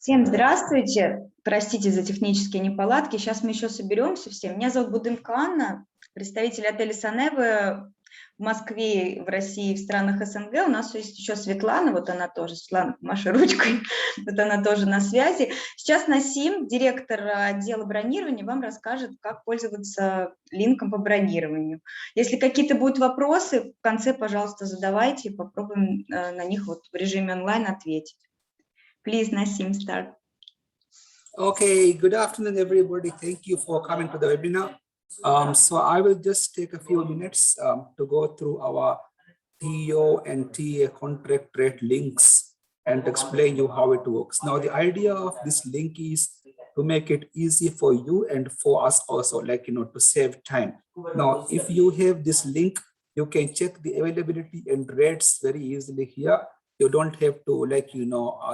Всем здравствуйте. Простите за технические неполадки. Сейчас мы еще соберемся все. Меня зовут Буденко Анна, представитель отеля Soneva в Москве, в России, в странах СНГ. У нас есть еще Светлана, вот она тоже, Светлана, маши ручкой, вот она тоже на связи. Сейчас Naseem, директор отдела бронирования, вам расскажет, как пользоваться линком по бронированию. Если какие-то будут вопросы, в конце, пожалуйста, задавайте, попробуем на них вот в режиме онлайн ответить. Please, Naseem, start. Okay, good afternoon, everybody. Thank you for coming to the webinar. So I will just take a few minutes to go through our TO and TA contract rate links and explain you how it works. Now, the idea of this link is to make it easy for you and for us also, like, to save time. Now, if you have this link, you can check the availability and rates very easily here. You don't have to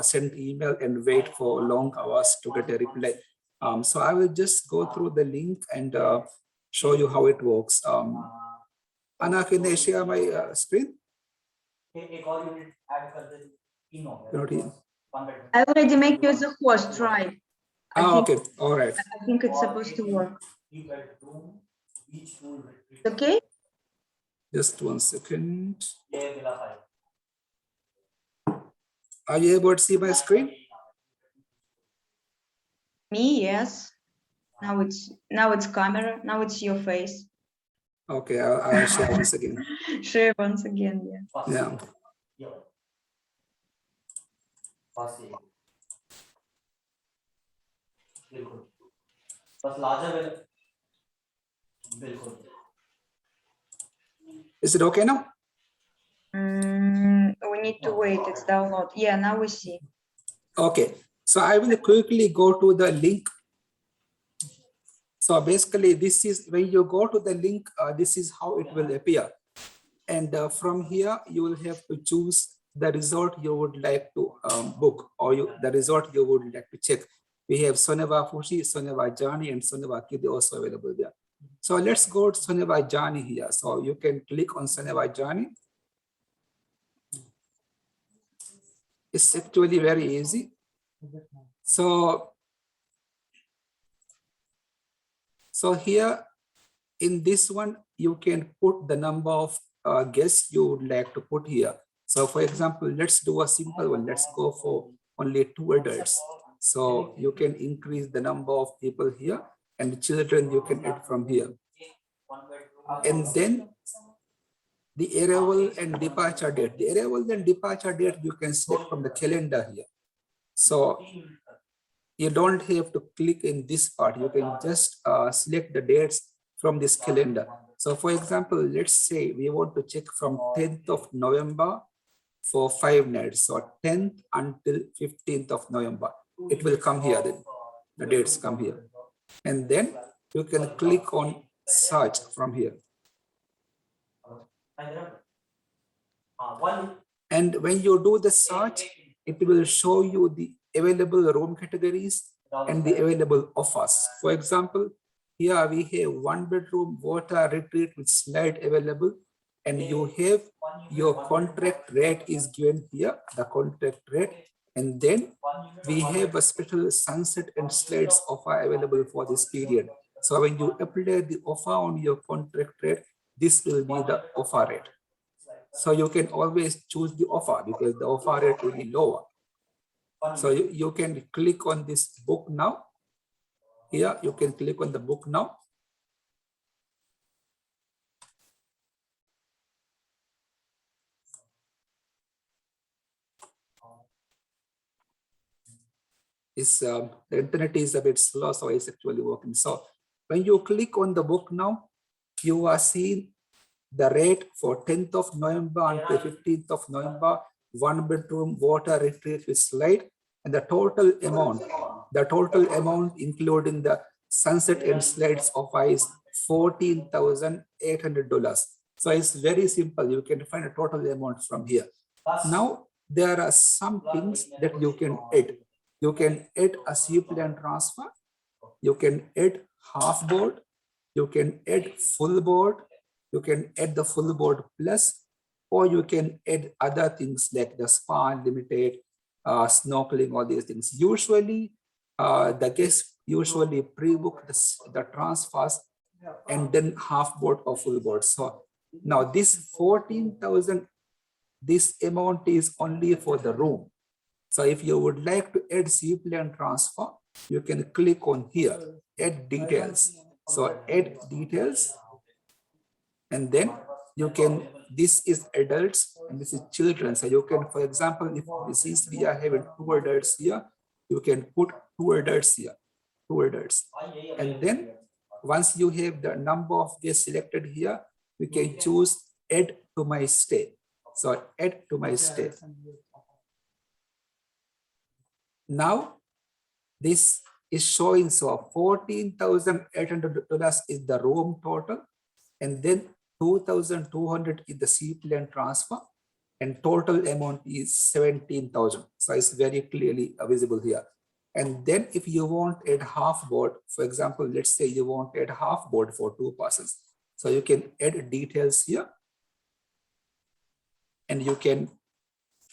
send email and wait for long hours to get a reply. So I will just go through the link and show you how it works. Anna, can I share my screen? I already make you as a host, right? Okay, all right. I think it's supposed to work. Okay? Just 1 second. Are you able to see my screen? Me, yes. Now it's camera. Now it's your face. Okay, I'll share once again. Share once again, yeah. Yeah. Is it okay now? We need to wait, it's download. Yeah, now we see. Okay, so I will quickly go to the link. So basically, this is when you go to the link, this is how it will appear. And from here, you will have to choose the resort you would like to book, or the resort you would like to check. We have Soneva Fushi, Soneva Jani, and Soneva Kidi also available there. So let's go to Soneva Jani here. So you can click on Soneva Jani. It's actually very easy. So here in this one, you can put the number of guests you would like to put here. So for example, let's do a simple one. Let's go for only 2 adults. So you can increase the number of people here, and the children you can add from here. And then the arrival and departure date. The arrival and departure date you can select from the calendar here. So you don't have to click in this part. You can just select the dates from this calendar. So for example, let's say we want to check from 10th of November for 5 nights. So 10th until 15th of November. It will come here then. The dates come here. And then you can click on search from here. And when you do the search, it will show you the available room categories and the available offers. For example, here we have 1-bedroom water retreat with slide available, and you have your contract rate is given here, the contract rate, and then we have a special sunset and slides offer available for this period. So when you apply the offer on your contract rate, this will be the offer rate. So you can always choose the offer because the offer rate will be lower. So you can click on this book now. Here you can click on the book now. The internet is a bit slow, so it's actually working. So when you click on the book now, you are seeing the rate for 10th of November until 15th of November, 1-bedroom water retreat with slide, and the total amount including the sunset and slides offer is $14,800. So it's very simple. You can find a total amount from here. Now there are some things that you can add. You can add a C plan transfer. You can add half board. You can add full board. You can add the full board plus, or you can add other things like the spa unlimited, snorkeling, all these things. Usually, the guests usually pre-book the transfers and then half board or full board. So now this 14,000, this amount is only for the room. So if you would like to add seaplane transfer, you can click on here, add details. So add details, and then you can, this is adults and this is children. So you can, for example, if this is, we are having 2 adults here, you can put 2 adults here, 2 adults. And then once you have the number of guests selected here, we can choose add to my stay. So add to my stay. Now this is showing, so $14,800 is the room total, and then 2,200 is the seaplane transfer, and total amount is 17,000. So it's very clearly visible here. And then if you want add half board, for example, let's say you want add half board for 2 persons. So you can add details here, and you can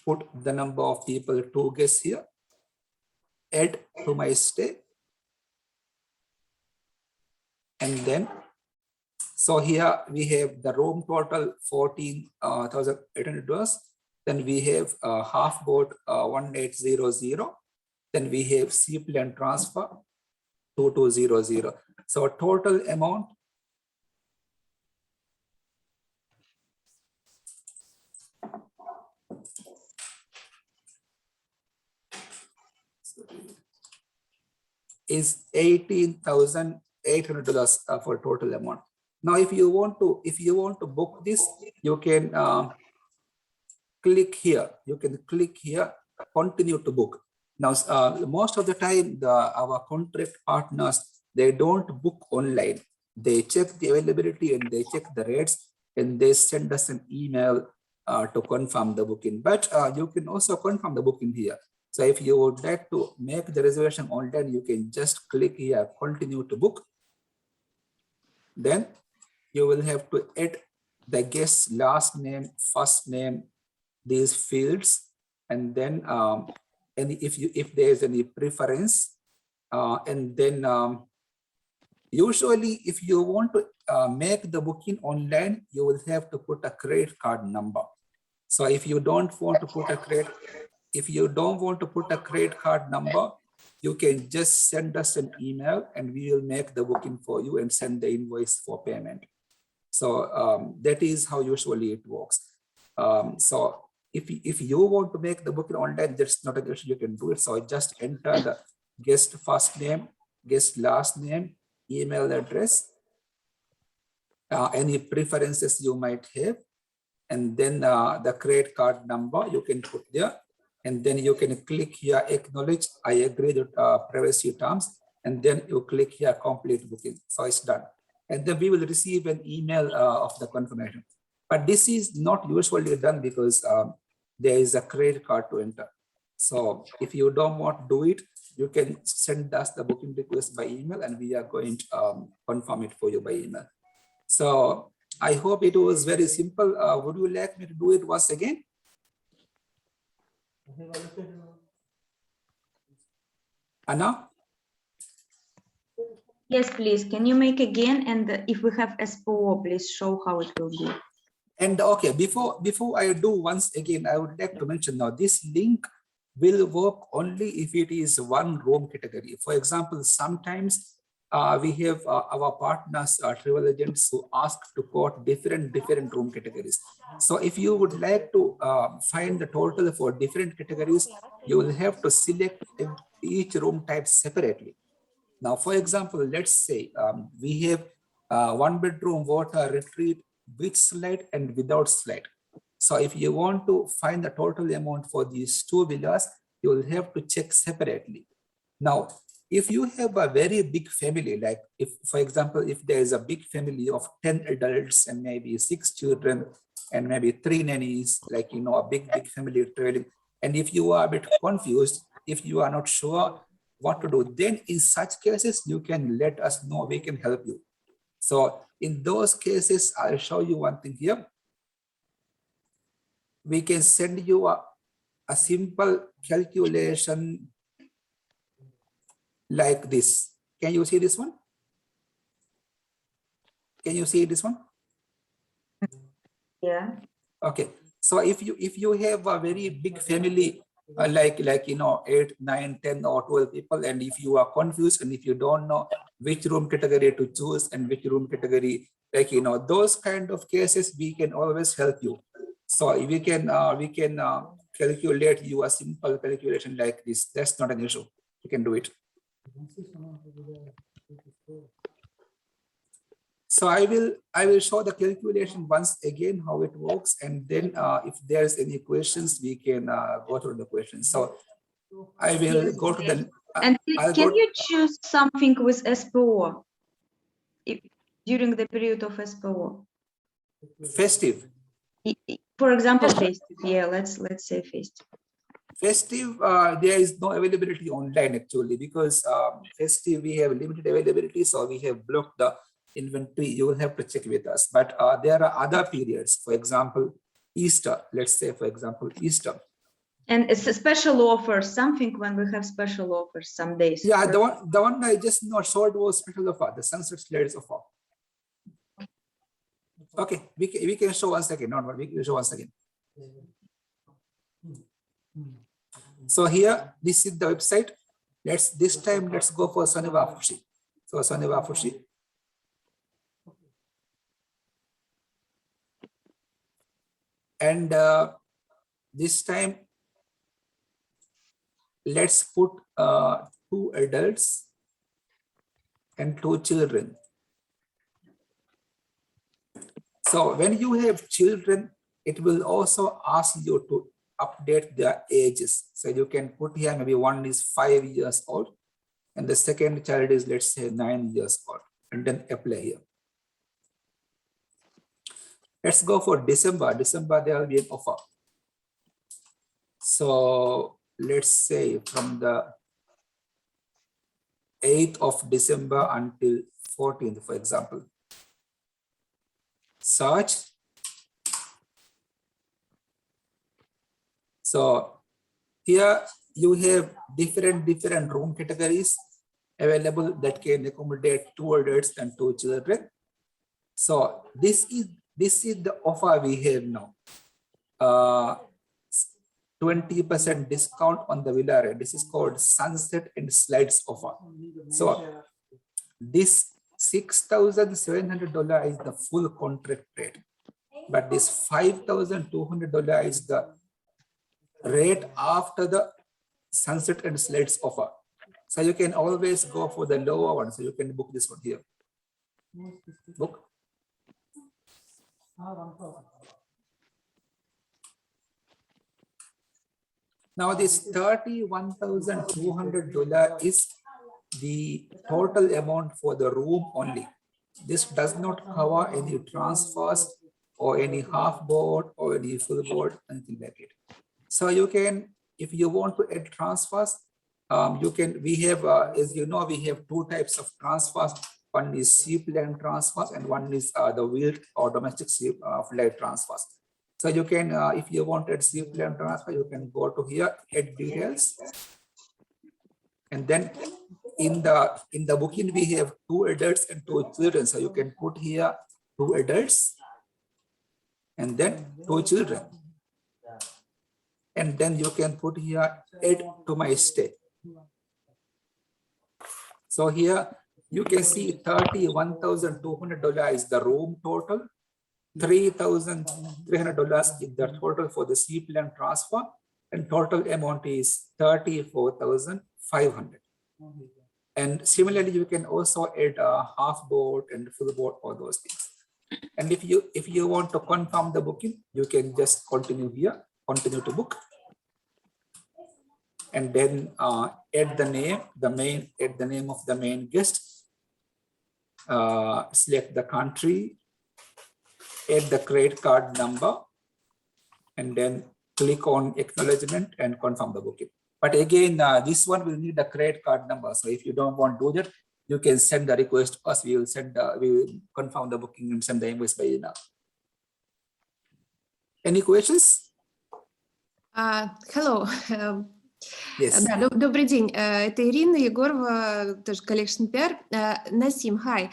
put the number of people, 2 guests here, add to my stay. And then, so here we have the room total $14,800. Then we have half board 1800. Then we have seaplane transfer 2200. So total amount is $18,800 for total amount. Now, if you want to book this, you can click here. You can click here, continue to book. Now, most of the time, our contract partners, they don't book online. They check the availability and they check the rates, and they send us an email to confirm the booking. But you can also confirm the booking here. So if you would like to make the reservation online, you can just click here, continue to book. Then you will have to add the guest's last name, first name, these fields, and then if there is any preference, and then usually if you want to make the booking online, you will have to put a credit card number. So if you don't want to put a credit card number, you can just send us an email and we will make the booking for you and send the invoice for payment. So that is how usually it works. So if you want to make the booking online, that's not an issue, you can do it. So just enter the guest first name, guest last name, email address, any preferences you might have, and then the credit card number you can put there. And then you can click here, acknowledge, I agree to privacy terms, and then you click here, complete booking. So it's done. And then we will receive an email of the confirmation. But this is not usually done because there is a credit card to enter. So if you don't want to do it, you can send us the booking request by email and we are going to confirm it for you by email. So I hope it was very simple. Would you like me to do it once again? Anna? Yes, please. Can you make again? And if we have SPO, please show how it will be. And okay, before I do once again, I would like to mention now this link will work only if it is one room category. For example, sometimes we have our partners, travel agents, who ask to quote different room categories. So if you would like to find the total for different categories, you will have to select each room type separately. Now, for example, let's say we have 1 bedroom water retreat with slide and without slide. So if you want to find the total amount for these 2 villas, you will have to check separately. Now, if you have a very big family, like if, for example, if there is a big family of 10 adults and maybe 6 children and maybe 3 nannies, like, you know, a big family traveling. And if you are a bit confused, if you are not sure what to do, then in such cases, you can let us know, we can help you. So in those cases, I'll show you one thing here. We can send you a simple calculation like this. Can you see this one? Can you see this one? Yeah. Okay. So if you have a very big family, like 8, 9, 10 or 12 people, and if you are confused and if you don't know which room category to choose and which room category, those kind of cases, we can always help you. So we can calculate you a simple calculation like this. That's not an issue. You can do it. So I will show the calculation once again how it works, and then if there's any questions, we can go through the questions. So I will go to the. And can you choose something with SPO during the period of SPO? Festive. For example, festive. Yeah, let's say festive. Festive, there is no availability online actually, because festive we have limited availability, so we have blocked the inventory. You will have to check with us. But there are other periods, for example, Easter. Let's say, for example, Easter. And it's a special offer, something when we have special offers some days. Yeah, the one I just not showed was special offer, the sunset slides offer. Okay, we can show once again. No, we can show once again. So here, this is the website. This time let's go for Soneva Fushi. So Soneva Fushi. And this time, let's put 2 adults and 2 children. So when you have children, it will also ask you to update their ages. So you can put here, maybe one is 5 years old and the second child is, let's say, 9 years old, and then apply here. Let's go for December. December, there will be an offer. So let's say from the 8th of December until 14th, for example. Search. So here you have different room categories available that can accommodate 2 adults and 2 children. So this is the offer we have now. 20% discount on the villa rate. This is called sunset and slides offer. So this $6,700 is the full contract rate, but this $5,200 is the rate after the sunset and slides offer. So you can always go for the lower one. So you can book this one here. Book. Now this $31,200 is the total amount for the room only. This does not cover any transfers or any half board or any full board, anything like it. So you can, if you want to add transfers, you can, we have, as you know, we have 2 types of transfers. One is seaplane transfers and one is the wheeled or domestic flight transfers. So you can, if you want to add seaplane transfer, you can go to here, add details. And then in the booking, we have 2 adults and 2 children. So you can put here 2 adults and then 2 children. And then you can put here, add to my stay. So here you can see $31,200 is the room total. $3,300 is the total for the seaplane transfer, and total amount is $34,500. And similarly, you can also add a half board and full board, all those things. And if you want to confirm the booking, you can just continue here, continue to book, and then add the name, add the name of the main guest, select the country, add the credit card number, and then click on acknowledgement and confirm the booking. But again, this one will need the credit card number. So if you don't want to do that, you can send the request to us. We will confirm the booking and send the invoice by email. Any questions? Hello. Yes. Да, добрый день. Это Ирина Егорова, тоже Collection PR. Naseem, hi.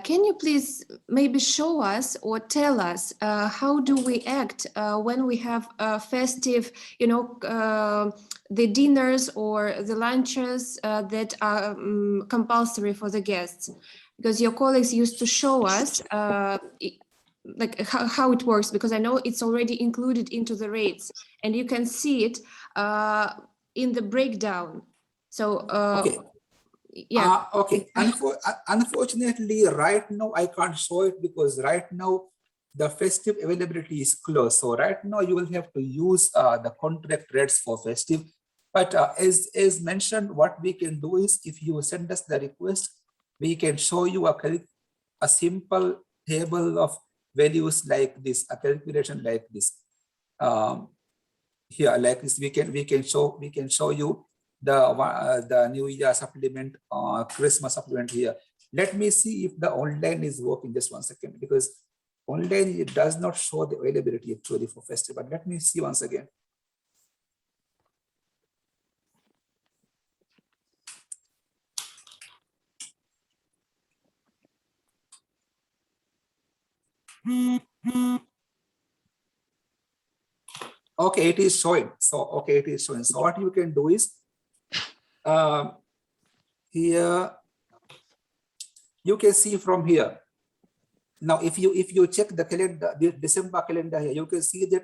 Can you please maybe show us or tell us how do we act when we have festive, the dinners or the lunches that are compulsory for the guests? Because your colleagues used to show us like how it works, because I know it's already included into the rates, and you can see it in the breakdown. So Okay. yeah. Okay. Unfortunately, right now I can't show it because right now the festive availability is closed. So right now you will have to use the contract rates for festive. But as mentioned, what we can do is, if you send us the request, we can show you a simple table of values like this, a calculation like this. Here, like this, we can show you the New Year supplement, Christmas supplement here. Let me see if the online is working. Just 1 second, because online it does not show the availability actually for festival. Let me see once again. Okay, it is showing. So okay, it is showing. So what you can do is, here you can see from here. Now, if you check the calendar, the December calendar here, you can see that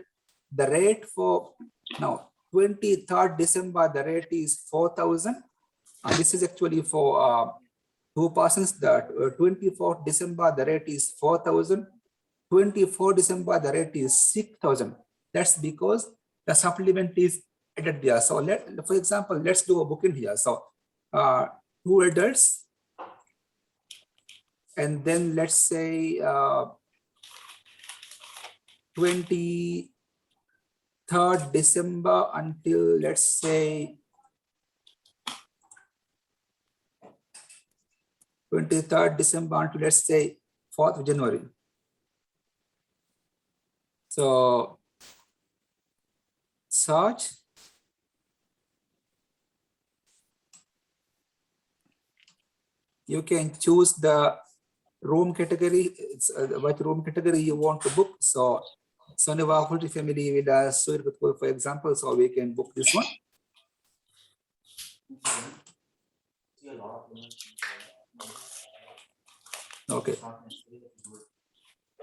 the rate for now 23rd December, the rate is 4,000. This is actually for 2 persons. The 24th December, the rate is 4,000. 24th December, the rate is 6,000. That's because the supplement is added there. So for example, let's do a booking here. So 2 adults, and then let's say 23rd December until, let's say 23rd December until, let's say 4th January. So search. You can choose the room category, what room category you want to book. So Soneva family with a suite, for example, so we can book this one. Okay.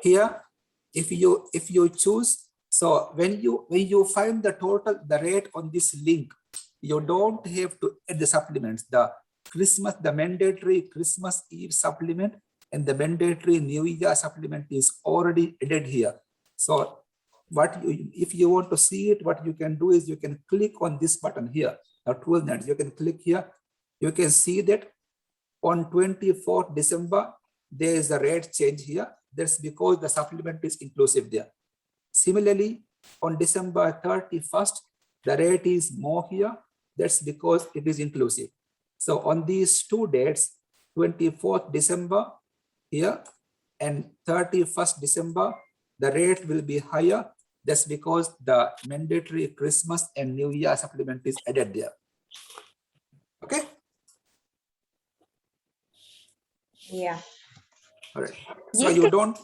Here, if you choose, so when you find the total, the rate on this link, you don't have to add the supplements. The mandatory Christmas Eve supplement and the mandatory New Year supplement is already added here. So if you want to see it, what you can do is you can click on this button here, you can click here. You can see that on 24th December, there is a rate change here. That's because the supplement is inclusive there. Similarly, on December 31st, the rate is more here. That's because it is inclusive. So on these 2 dates, 24th December here and 31st December, the rate will be higher. That's because the mandatory Christmas and New Year supplement is added there. Okay. Yeah. All right. So you don't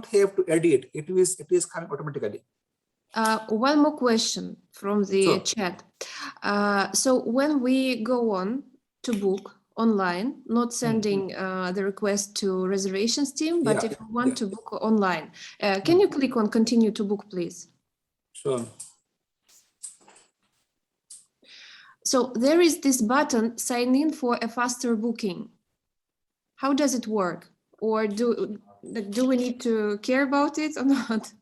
have to edit. It is coming automatically. One more question from the chat. So when we go on to book online, not sending the request to reservations team, but if you want to book online, can you click on continue to book, please? Sure. So there is this button, sign in for a faster booking. How does it work? Or do we need to care about it or not?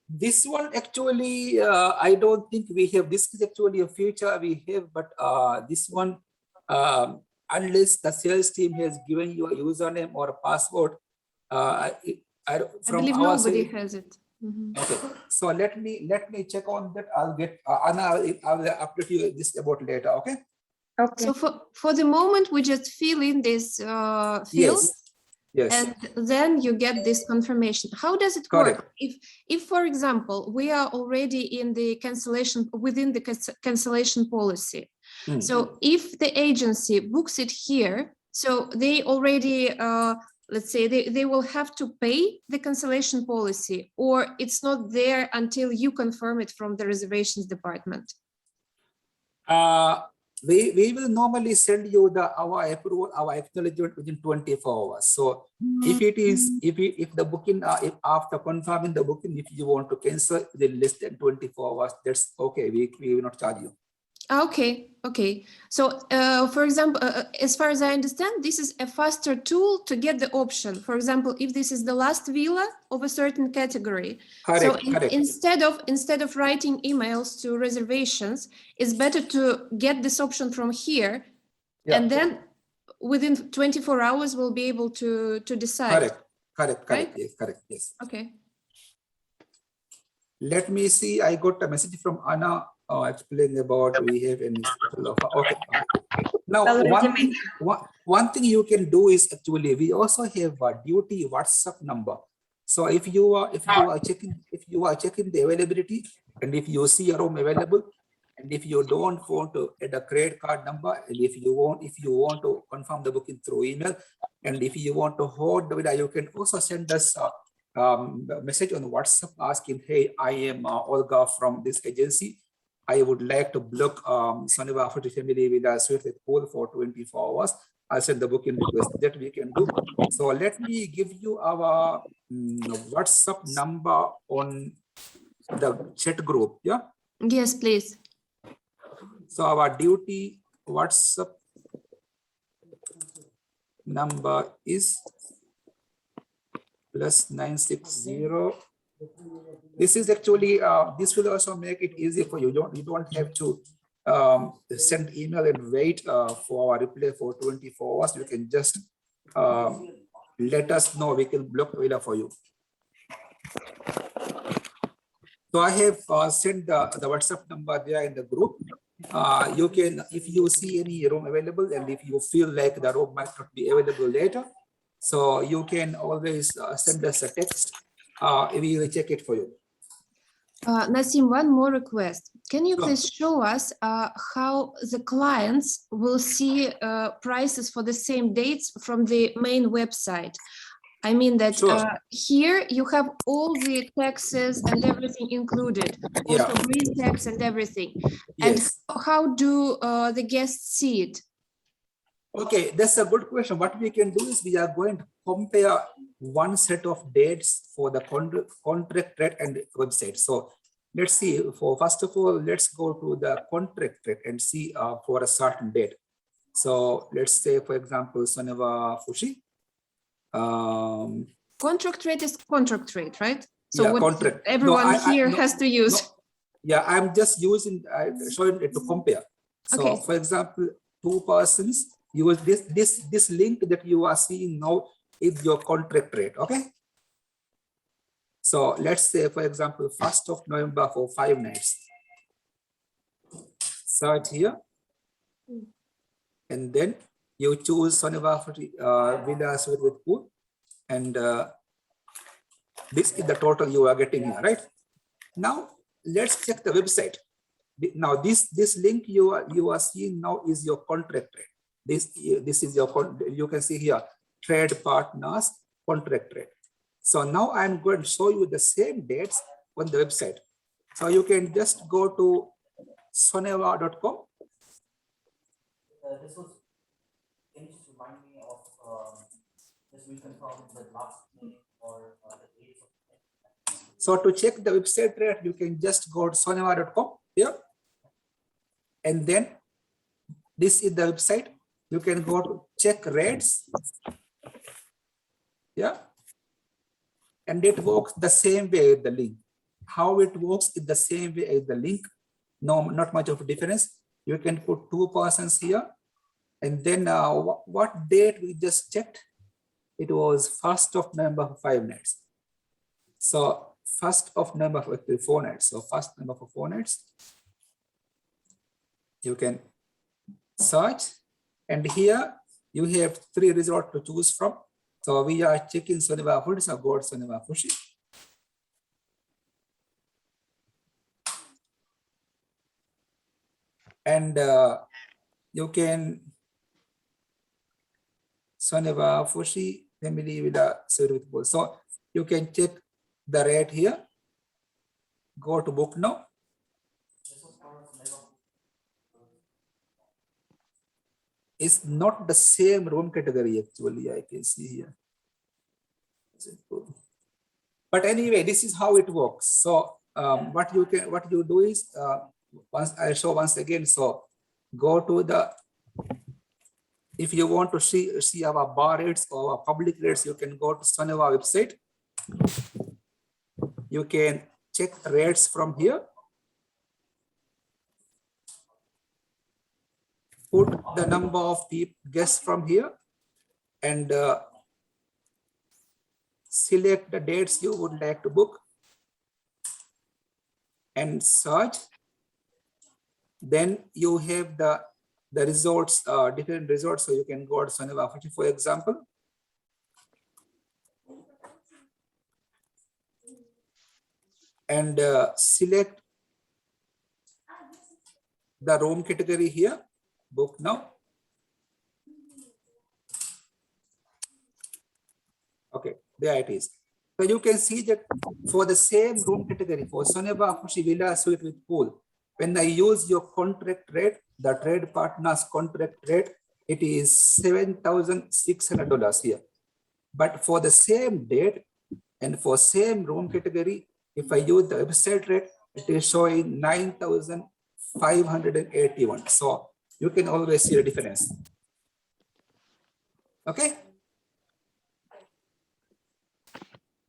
This one actually, I don't think we have. This is actually a feature we have, but this one, unless the sales team has given you a username or a password, I believe nobody has it. Okay, so let me check on that. I'll get Anna. I'll update you this about later. Okay. Okay. So for the moment, we just fill in this field. Yes. Yes. And then you get this confirmation. How does it Correct. work? If, for example, we are already in the cancellation, within the cancellation policy. So if the agency books it here, so they already, let's say they will have to pay the cancellation policy, or it's not there until you confirm it from the reservations department? We will normally send you our approval, our acknowledgement within 24 hours. So if it is, if the booking, if after confirming the booking, if you want to cancel within less than 24 hours, that's okay. We will not charge you. Okay, okay. So, for example, as far as I understand, this is a faster tool to get the option. For example, if this is the last villa of a certain category, correct, so correct. instead of writing emails to reservations, it's better to get this option from here, and then within 24 hours we'll be able to decide. Correct, right? Yes, correct, yes. Okay. Let me see. I got a message from Anna. Explaining about we have any okay. Now one thing you can do is actually we also have a duty WhatsApp number. So if you are checking the availability, and if you see a room available, and if you don't want to add a credit card number, and if you want to confirm the booking through email, and if you want to hold the video, you can also send us a message on WhatsApp asking, hey, I am Olga from this agency. I would like to block Soneva family with a suite with pool for 24 hours. I'll send the booking request. That we can do. So let me give you our WhatsApp number on the chat group. Yeah. Yes, please. So our duty WhatsApp number is +960. This is actually, this will also make it easy for you. You don't have to send email and wait for our reply for 24 hours. You can just let us know. We can block the for you. So I have sent the WhatsApp number there in the group. You can, if you see any room available, and if you feel like the room might not be available later, so you can always send us a text. We will check it for you. Naseem, one more request. Can you please show us how the clients will see prices for the same dates from the main website? I mean that here you have all the taxes and everything included, also green tax and everything. Yes. And how do the guests see it? Okay, that's a good question. What we can do is we are going to compare one set of dates for the contract rate and website. So let's see, first of all, let's go to the contract rate and see for a certain date. So let's say, for example, Soneva Fushi. Contract rate is contract rate, right? So yeah, what contract. everyone here has to use. Yeah, I'm just using, showing it to compare. So for example, 2 persons, use this link that you are seeing now is your contract rate, okay? So let's say, for example, 1st of November for 5 nights. Search here. And then you choose Soneva Villas with pool. And this is the total you are getting here, right? Now, let's check the website. Now, this link you are seeing now is your contract rate. This is your, you can see here, trade partners contract rate. So now I'm going to show you the same dates on the website. So you can just go to soneva.com. This was, can you just remind me of this reconfirm the last name or the dates of. So to check the website rate, you can just go to soneva.com here. And then this is the website. You can go to check rates. Yeah. And it works the same way with the link. How it works is the same way as the link. No, not much of a difference. You can put 2 persons here. And then what date we just checked? It was 1st of November for 5 nights. So 1st of November for 4 nights. So 1st November for 4 nights. You can search. And here you have 3 resorts to choose from. So we are checking Soneva Fushi, so go to Soneva Fushi. And you can Soneva Fushi family with a with. So you can check the rate here. Go to book now. It's not the same room category actually, I can see here. But anyway, this is how it works. So what you do is once I show once again. So go to the, if you want to see our bar rates or our public rates, you can go to Soneva website. You can check rates from here. Put the number of guests from here and select the dates you would like to book and search. Then you have the resorts, different resorts. So you can go to Soneva Fushi, for example. And select the room category here, book now. Okay, there it is. So you can see that for the same room category, for Soneva Fushi Villa Suite with pool, when I use your contract rate, the trade partner's contract rate, it is $7,600 here. But for the same date and for same room category, if I use the website rate, it is showing 9,581. So you can always see the difference. Okay.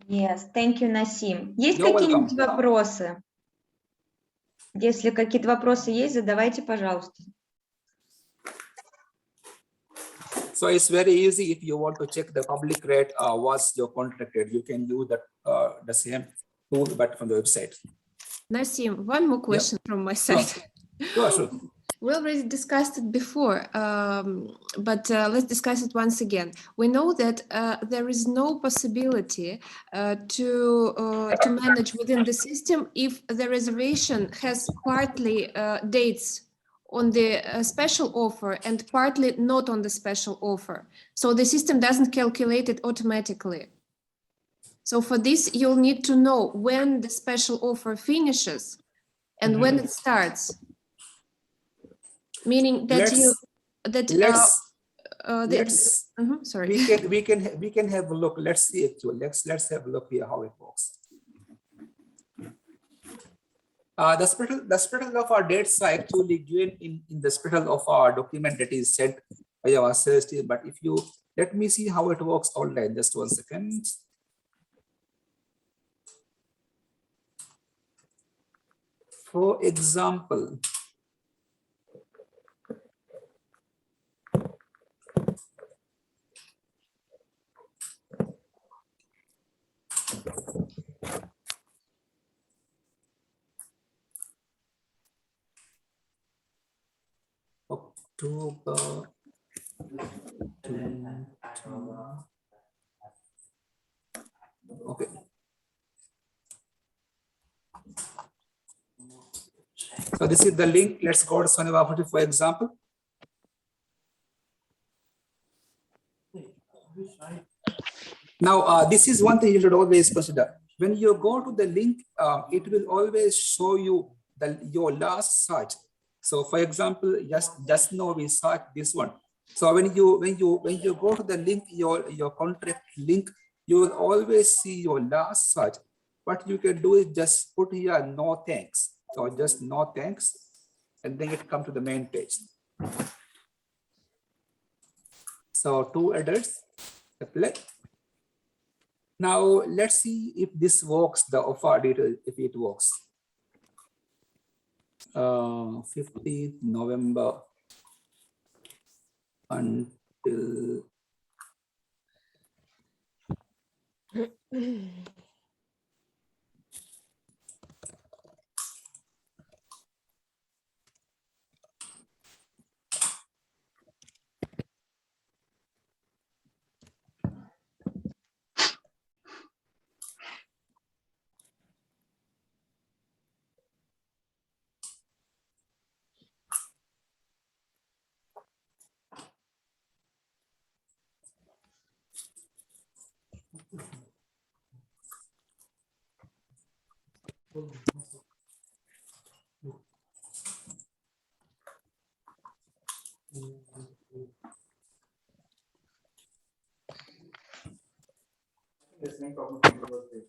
Yes, thank you, Naseem. Есть You're какие-нибудь welcome. вопросы? Если какие-то вопросы есть, задавайте, пожалуйста. So it's very easy if you want to check the public rate, what's your contract rate, you can use that the same tool, but from the website. Naseem, one more question from my side. Sure. We already discussed it before, but let's discuss it once again. We know that there is no possibility to manage within the system if the reservation has partly dates on the special offer and partly not on the special offer. So the system doesn't calculate it automatically. So for this, you'll need to know when the special offer finishes and when it starts. Meaning that sorry. We can have a look. Let's see actually. Let's have a look here how it works. The special of our dates are actually given in the special of our document that is sent by our sales team. But if you let me see how it works online. Just 1 second. For example, October. Okay. So this is the link. Let's go to Soneva Fushi, for example. Now, this is one thing you should always consider. When you go to the link, it will always show you your last search. So, for example, just now we search this one. So when you go to the link, your contract link, you will always see your last search. What you can do is just put here no thanks. So just no thanks, and then it comes to the main page. So 2 headers, apply. Now let's see if this works, the offer detail, if it works. 15th November until This main problem was this.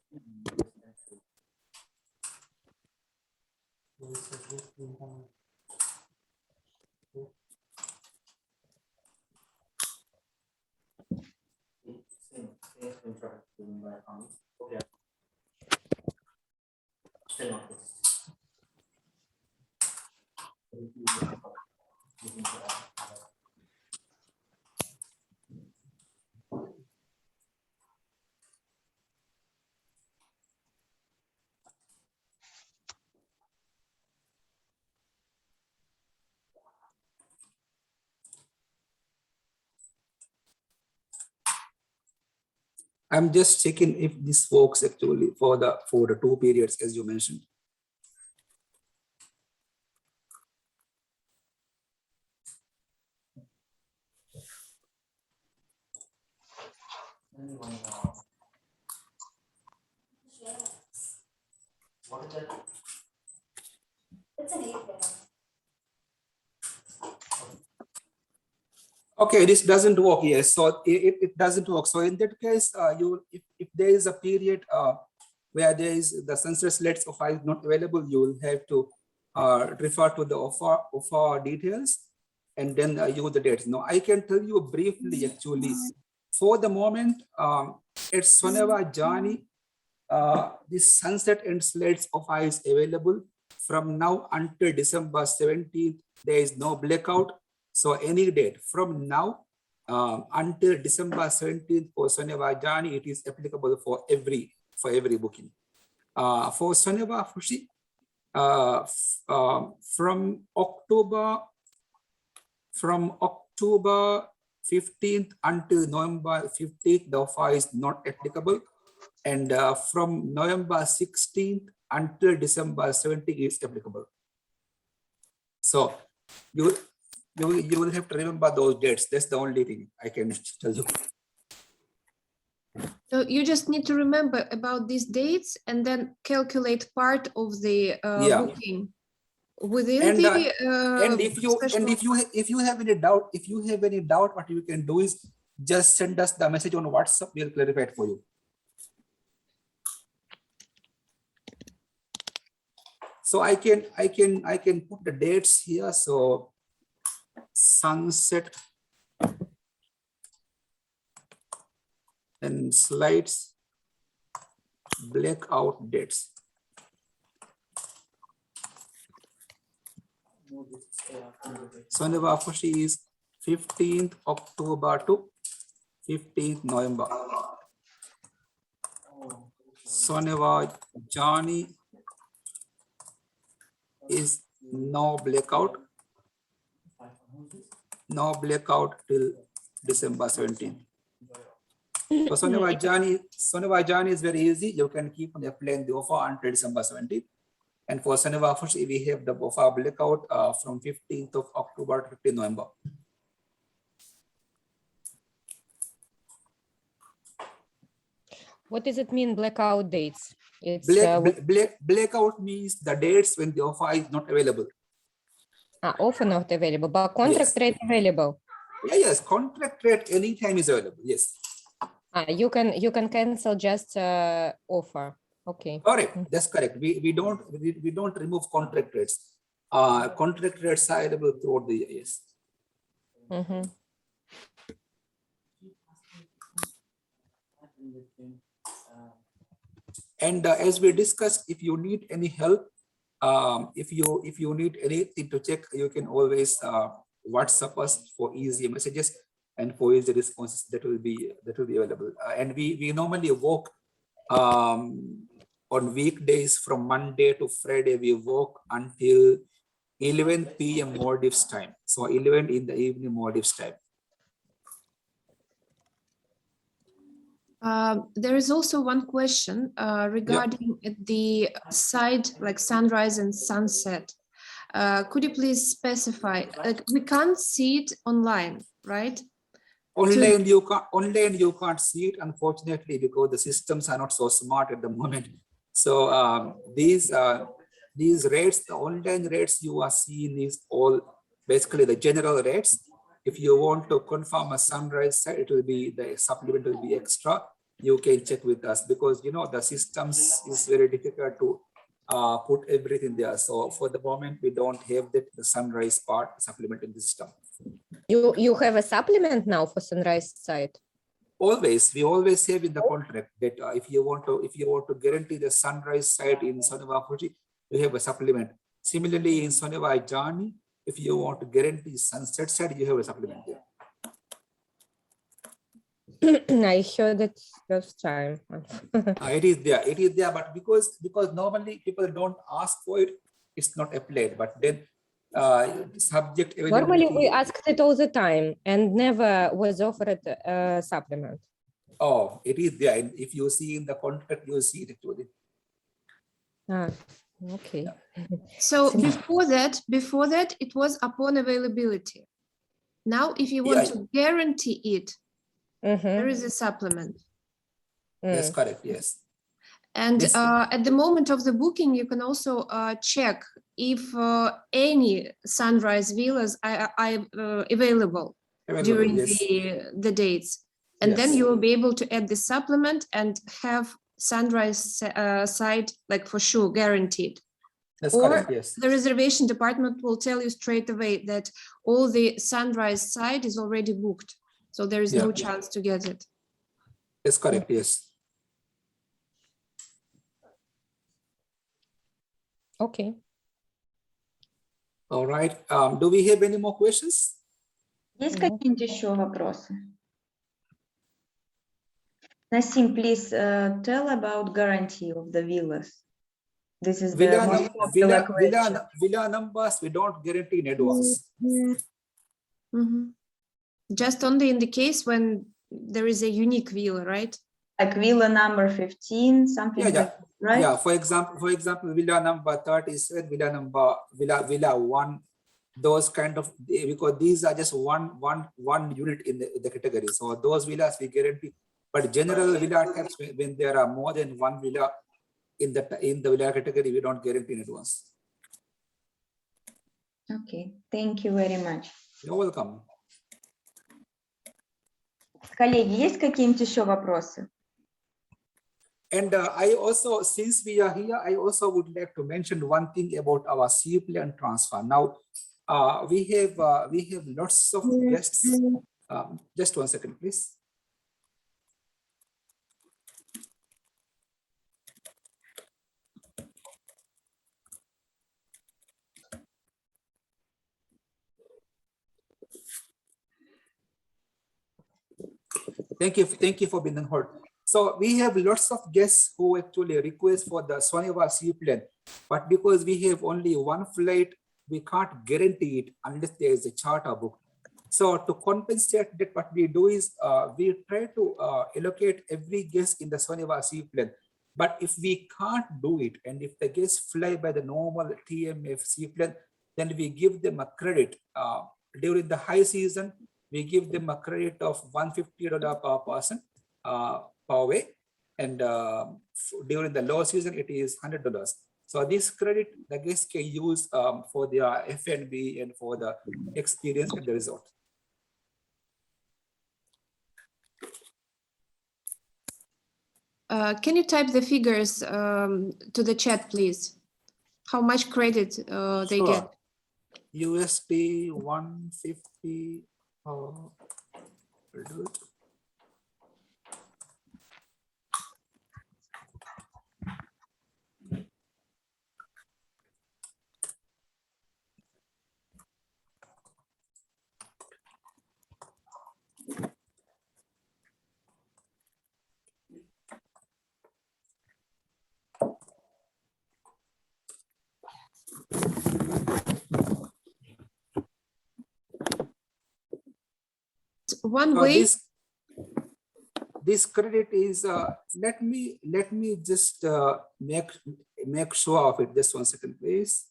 Okay. Still not this. I'm just checking if this works actually for the 2 periods as you mentioned. What is that? It's an 8 there. Okay, this doesn't work. Yes, so it doesn't work. So in that case, if there is a period where there is the census list of file not available, you will have to refer to the offer details and then use the dates. Now I can tell you briefly actually. For the moment, at Soneva Journey, this sunset and slates of is available from now until December 17th. There is no blackout. So any date from now until December 17th for Soneva Journey, it is applicable for every booking. For Soneva Fushi, from October 15th until November 15th, the offer is not applicable. And from November 16th until December 17th is applicable. So you will have to remember those dates. That's the only thing I can tell you. So you just need to remember about these dates and then calculate part of the booking within and, the and if you have any doubt, what you can do is just send us the message on WhatsApp. We'll clarify it for you. So I can put the dates here. So sunset and slides, blackout dates. Soneva Fushi is 15th October to 15th November. Soneva Journey is no blackout till December 17th. So Soneva Journey is very easy. You can keep on applying the offer until December 17th. And for Soneva Fushi, we have the offer blackout from 15th of October to 15th November. What does it mean, blackout dates? It's blackout means the dates when the offer is not available. Offer not available, but contract rate available. Yes, contract rate anytime is available. Yes. You can cancel just offer. Okay. Correct. That's correct. We don't remove contract rates. Contract rates are available throughout the year. Yes. Mm-hmm. And as we discussed, if you need any help, if you need anything to check, you can always WhatsApp us for easy messages and for easy responses that will be available. And we normally work on weekdays from Monday to Friday. We work until 11 p.m. Maldives time. So 11 in the evening Maldives time. There is also one question regarding the side like sunrise and sunset. Could you please specify? Like we can't see it online, right? Online you can't see it, unfortunately, because the systems are not so smart at the moment. So these rates, the online rates you are seeing is all basically the general rates. If you want to confirm a sunrise site, it will be the supplement will be extra. You can check with us because the systems is very difficult to put everything there. So for the moment, we don't have the sunrise part supplement in the system. You have a supplement now for sunrise site? Always, we always have in the contract that if you want to guarantee the sunrise site in Soneva Fuji, you have a supplement. Similarly, in Soneva Journey, if you want to guarantee sunset site, you have a supplement there. I heard it first time. It is there, but because normally people don't ask for it, it's not applied. But then subject Normally we availability. asked it all the time and never was offered a supplement. Oh, it is there. And if you see in the contract, you see it actually. Ah, okay. So before that, it was upon availability. Now, if you want to guarantee it, there is a supplement. That's correct. Yes. And Yes. at the moment of the booking, you can also check if any sunrise villas are available during yes. the dates. And then Yes. you will be able to add the supplement and have sunrise site like for sure guaranteed. That's Or correct. Yes. the reservation department will tell you straight away that all the sunrise site is already booked. So there is no chance to get it. That's correct. Yes. Okay. All right. Do we have any more questions? Есть какие-нибудь еще вопросы? Naseem, please tell about guarantee of the villas. This is the most popular question. Villa numbers, we don't guarantee in advance. Just only in the case when there is a unique villa, right? Like villa number 15, something like that, right? Yeah, for example, villa number 37, villa 1, those kind of, because these are just one unit in the category. So those villas we guarantee, but general villa types, when there are more than one villa in the villa category, we don't guarantee in advance. Okay, thank you very much. You're welcome. Коллеги, есть какие-нибудь еще вопросы? And I also, since we are here, I also would like to mention one thing about our C plan transfer. Now, we have lots of guests. Just 1 second, please. Thank you for being on hold. So we have lots of guests who actually request for the Soneva C plan, but because we have only one flight, we can't guarantee it unless there is a charter book. So to compensate that, what we do is we try to allocate every guest in the Soneva C plan. But if we can't do it, and if the guests fly by the normal TMF C plan, then we give them a credit. During the high season, we give them a credit of $150 per person per way. And during the low season, it is $100. So this credit, the guests can use for their F&B and for the experience at the resort. Can you type the figures to the chat, please? How much credit they get? USD 150. We'll do it. One way. This credit is let me just make sure of it. Just 1 second, please.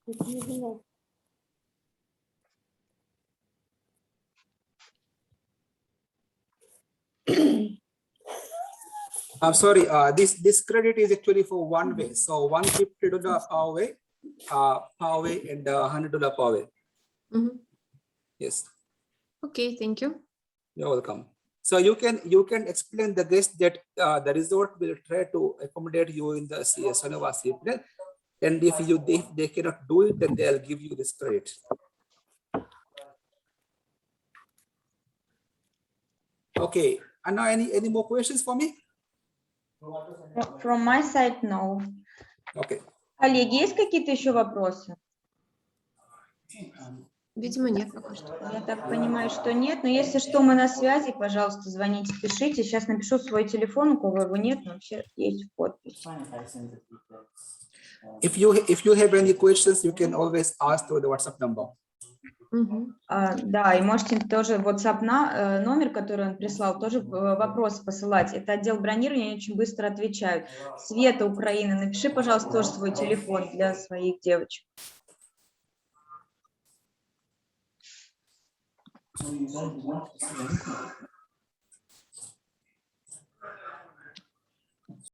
I'm sorry, this credit is actually for one way. So $150 per way and $100 per way. Мгм. Yes, Окей, thank you. you're welcome. So you can explain the guest that the resort will try to accommodate you in the Soneva seaport. And if they cannot do it, then they'll give you this credit. Okay, and now any more questions for me? From my side, no. Okay. Коллеги, есть какие-то еще вопросы? Видимо, нет пока что. Я так понимаю, что нет, но если что, мы на связи, пожалуйста, звоните, пишите. Сейчас напишу свой телефон, у кого его нет, но вообще есть в подписи. If you have any questions, you can always ask through the WhatsApp number. Мгм. Да, и можете тоже WhatsApp номер, который он прислал, тоже вопросы посылать. Это отдел бронирования, они очень быстро отвечают. Света, Украина, напиши, пожалуйста, тоже свой телефон для своих девочек. So you guys want to see anything?